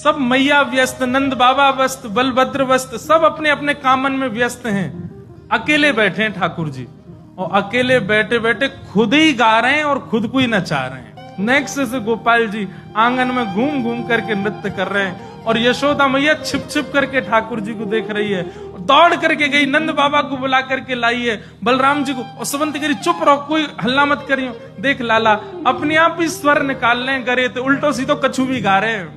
सब मैया व्यस्त, नंद बाबा व्यस्त, बलभद्र व्यस्त, सब अपने अपने कामन में व्यस्त हैं। अकेले बैठे हैं ठाकुर जी, और अकेले बैठे बैठे खुद ही गा रहे हैं और खुद को ही नचा रहे हैं। नेक्स्ट से गोपाल जी आंगन में घूम घूम करके नृत्य कर रहे हैं, और यशोदा मैया छिप छिप करके ठाकुर जी को देख रही है। दौड़ करके गई, नंद बाबा को बुला करके लाई है, बलराम जी को, और सुबंत करी चुप रहो, कोई हल्ला मत करियो। देख लाला अपने आप ही स्वर निकाल रहे हैं, गरे थे उल्टो सीधो कछु भी गा रहे हैं।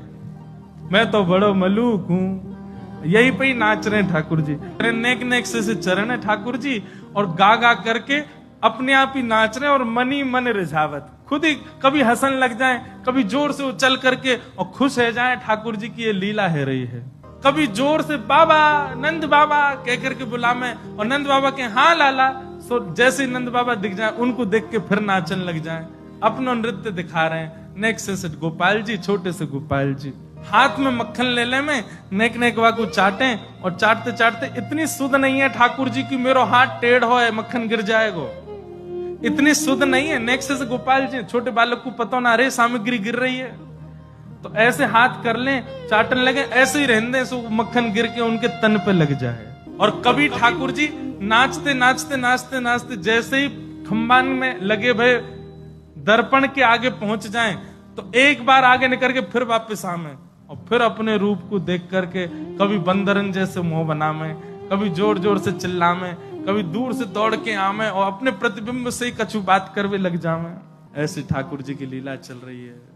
मैं तो बड़ो मलूक हूं, यही पे ही नाच रहे हैं ठाकुर जी। नेक नेक से चरण है ठाकुर जी, और गा गा करके अपने आप ही नाच रहे हैं, और मनी मन रिझावत, खुद ही कभी हंसन लग जाए, कभी जोर से उछल करके और खुश हो जाए। ठाकुर जी की ये लीला है रही है। कभी जोर से बाबा, नंद बाबा कह करके बुलावे, और नंद बाबा के हाँ लाला, सो जैसे नंद बाबा दिख जाए उनको देख के फिर नाचन लग जाए, अपना नृत्य दिखा रहे हैं। नेक्स्ट से गोपाल जी, छोटे से गोपाल जी हाथ में मक्खन ले ले में नेक नेकवा को चाटे, और चाटते चाटते इतनी सुध नहीं है ठाकुर जी की मेरो हाथ टेढ़ हो है मक्खन गिर जाएगा, इतनी सुध नहीं है। नेक्स्ट से गोपाल जी, छोटे बालक को पता ना रहे सामग्री गिर रही है, तो ऐसे हाथ कर लें, चाटन लगे, ऐसे ही रहने दें सो मक्खन गिर के उनके तन पे लग जाए। और कभी ठाकुर जी नाचते नाचते नाचते नाचते जैसे ही खंबान में लगे भय दर्पण के आगे पहुंच जाएं, तो एक बार आगे निकल के फिर वापस आवे, और फिर अपने रूप को देख करके कभी बंदरन जैसे मुंह बनावे, कभी जोर जोर से चिल्लावे, कभी दूर से दौड़ के आवे, और अपने प्रतिबिंब से ही कछु बात करवे लग जावे। ऐसी ठाकुर जी की लीला चल रही है।